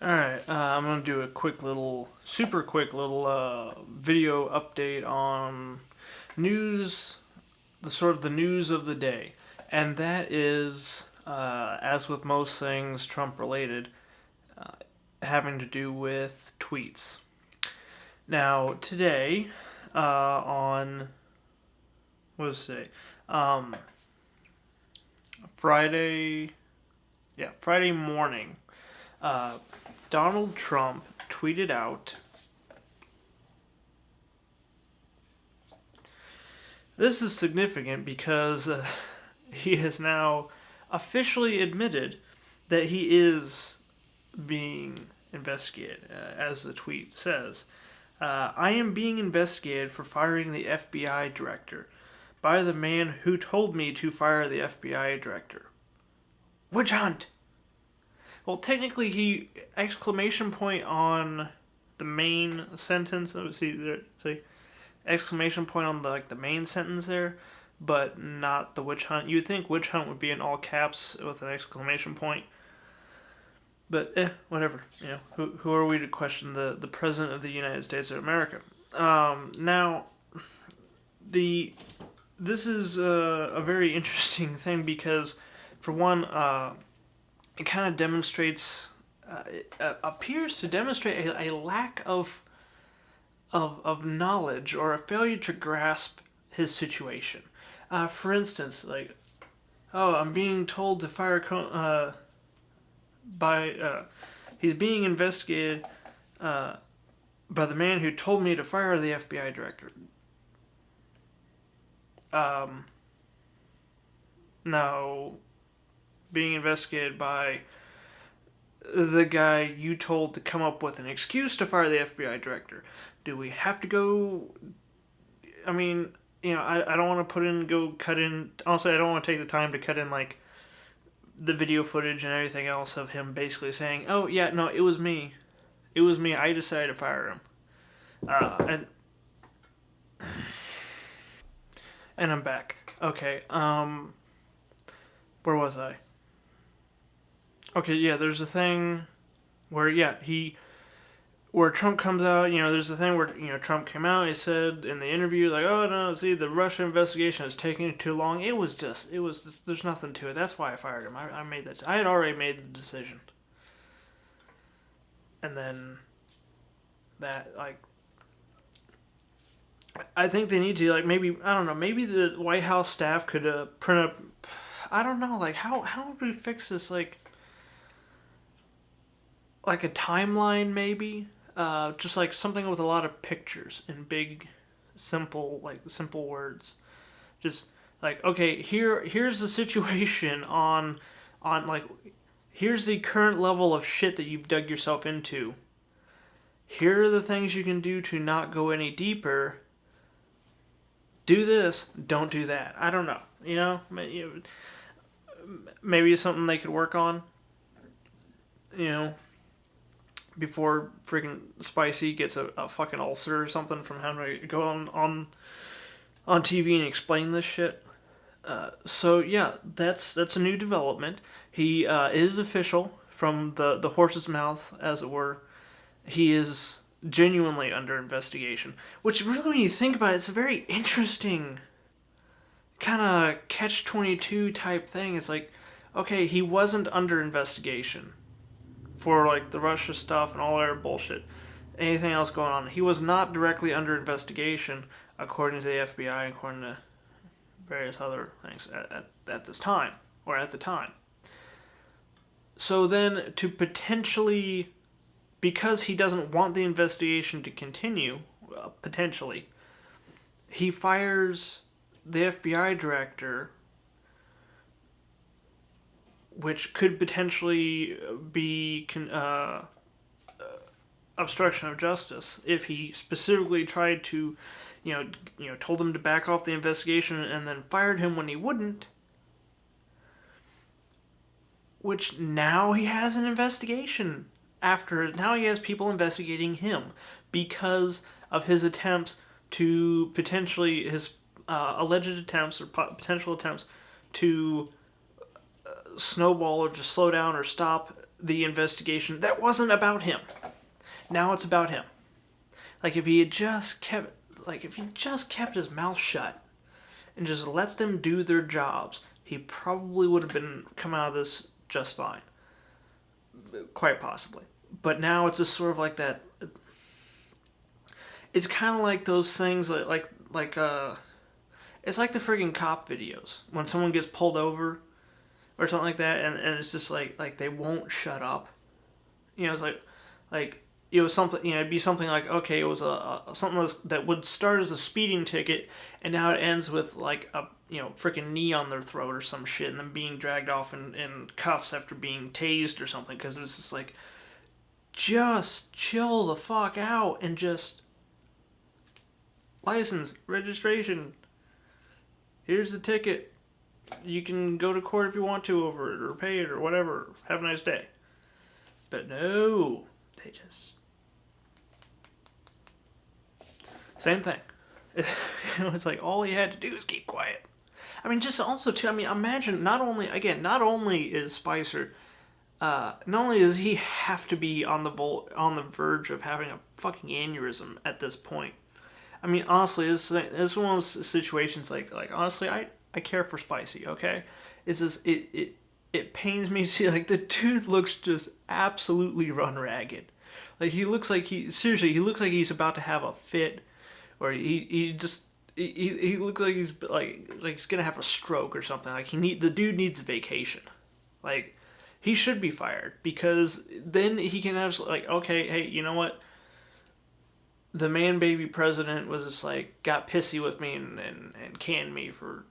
Alright, I'm going to do a super quick little video update on news, the news of the day. And that is, as with most things Trump related, having to do with tweets. Now, today, on, what is today? Friday, Friday morning, Donald Trump tweeted out, this is significant because he has now officially admitted that he is being investigated, as the tweet says. I am being investigated for firing the FBI director by the man who told me to fire the FBI director. Witch hunt! Well, technically, he exclamation point on the main sentence. See, exclamation point on the main sentence there, but not the witch hunt. You'd think witch hunt would be in all caps with an exclamation point, but whatever. You know, who are we to question the president of the United States of America? Now, this is a very interesting thing because, for one, it kind of demonstrates, it appears to demonstrate a lack of knowledge or a failure to grasp his situation. For instance, I'm being told to fire he's being investigated by the man who told me to fire the FBI director. Now, being investigated by the guy you told to come up with an excuse to fire the FBI director. Do we have to go? I mean, I don't want to cut in. Honestly, I don't want to take the time to cut in the video footage and everything else of him basically saying, "Oh yeah, no, it was me. It was me. I decided to fire him." And I'm back. Okay. Where was I? Okay, yeah, there's a thing where, where Trump comes out, there's a thing where, Trump came out, he said in the interview, oh, no, see, the Russia investigation is taking too long. It was just, there's nothing to it. That's why I fired him. I had already made the decision. And then that, I think they need to, maybe, I don't know, maybe the White House staff could print up, I don't know, how would we fix this, like a timeline, maybe, just something with a lot of pictures and big, simple words. Just okay, here's the situation on here's the current level of shit that you've dug yourself into. Here are the things you can do to not go any deeper. Do this, don't do that. I don't know. Maybe it's something they could work on. Before freaking Spicy gets a fucking ulcer or something from having to go on TV and explain this shit. So yeah, that's a new development. He is official from the horse's mouth, as it were. He is genuinely under investigation, which really, when you think about it, it's a very interesting kind of catch-22 type thing. It's okay, he wasn't under investigation for the Russia stuff and all that bullshit, anything else going on. He was not directly under investigation, according to the FBI, according to various other things at this time, or at the time. So then, to potentially, because he doesn't want the investigation to continue, potentially, he fires the FBI director, which could potentially be obstruction of justice if he specifically tried to, told him to back off the investigation and then fired him when he wouldn't. Which now he has an investigation now he has people investigating him because of his attempts to his alleged attempts or potential attempts to snowball or just slow down or stop the investigation that wasn't about him. Now it's about him. Like if he just kept his mouth shut and just let them do their jobs, he probably would have been come out of this just fine. Quite possibly. But now it's just sort of like that. It's kind of like those things it's like the friggin' cop videos when someone gets pulled over or something like that, and it's just like they won't shut up. It's like it was something. It'd be something like, okay, it was something that would start as a speeding ticket, and now it ends with like a freaking knee on their throat or some shit, and then being dragged off in cuffs after being tased or something, because it's just like, just chill the fuck out and just license, registration. Here's the ticket. You can go to court if you want to over it or pay it or whatever. Have a nice day. But no, they just same thing. It's like all he had to do is keep quiet. I mean, just also too. I mean, imagine not only is Spicer, not only does he have to be on the verge of having a fucking aneurysm at this point. I mean, honestly, this is one of those situations. Like honestly, I care for Spicy. Okay, it's just it pains me to see like the dude looks just absolutely run ragged. Like he looks like he looks like he's about to have a fit, or he looks like he's gonna have a stroke or something. Like the dude needs a vacation. Like he should be fired, because then he can have like, okay, hey, you know what? The man baby president was just like got pissy with me and canned me for,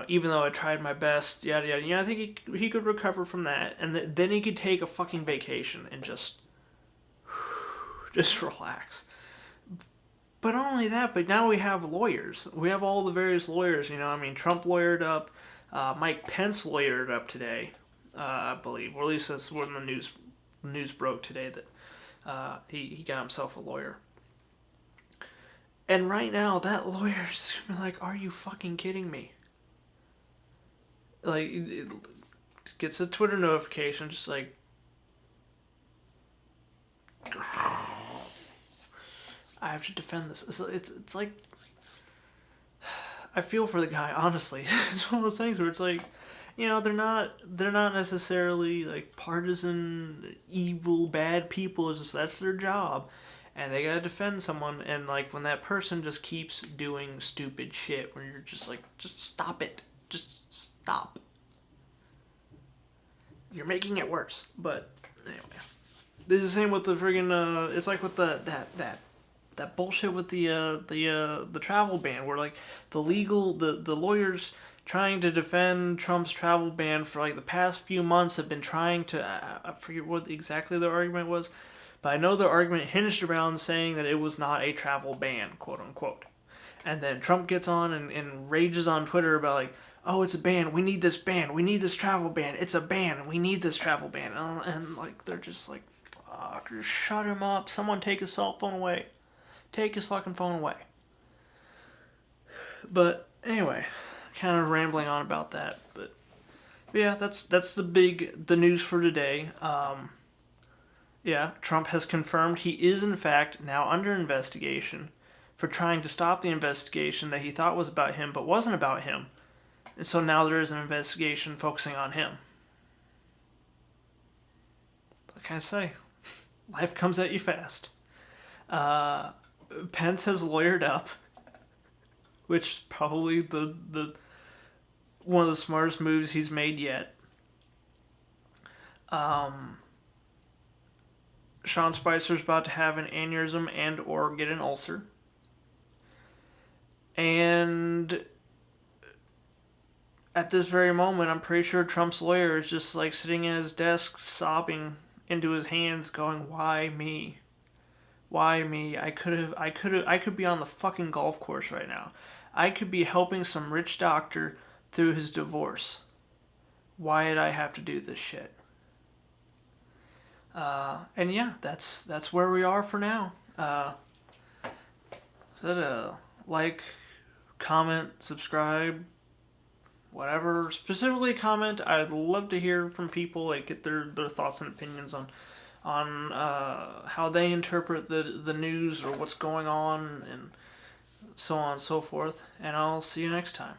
even though I tried my best, yada yada. I think he could recover from that, and then he could take a fucking vacation and just relax. But not only that, but now we have lawyers. We have all the various lawyers. I mean, Trump lawyered up, Mike Pence lawyered up today, I believe, or at least that's when the news broke today that he got himself a lawyer. And right now, that lawyer's like, are you fucking kidding me? Like, it gets a Twitter notification, just like, I have to defend this. It's like, I feel for the guy, honestly. It's one of those things where it's like, they're not necessarily like partisan, evil, bad people. It's just that's their job. And they gotta defend someone, and like when that person just keeps doing stupid shit, where you're just like, just stop it, just stop. You're making it worse. But anyway, this is the same with the friggin' it's like with that bullshit with the travel ban, where like the lawyers trying to defend Trump's travel ban for like the past few months have been trying to I forget what exactly their argument was. But I know the argument hinged around saying that it was not a travel ban, quote unquote. And then Trump gets on and rages on Twitter about like, oh, it's a ban. We need this ban. We need this travel ban. It's a ban. We need this travel ban. And like, they're just like, fuck, just shut him up. Someone take his cell phone away. Take his fucking phone away. But anyway, kind of rambling on about that. But yeah, that's the news for today. Yeah, Trump has confirmed he is in fact now under investigation for trying to stop the investigation that he thought was about him but wasn't about him. And so now there is an investigation focusing on him. What can I say? Life comes at you fast. Pence has lawyered up, which is probably the one of the smartest moves he's made yet. Sean Spicer's about to have an aneurysm and or get an ulcer. And at this very moment, I'm pretty sure Trump's lawyer is just like sitting at his desk sobbing into his hands going, why me? Why me? I could be on the fucking golf course right now. I could be helping some rich doctor through his divorce. Why did I have to do this shit? And yeah, that's where we are for now. Is that a like, comment, subscribe, whatever. Specifically comment. I'd love to hear from people, like get their thoughts and opinions on how they interpret the news or what's going on and so on and so forth. And I'll see you next time.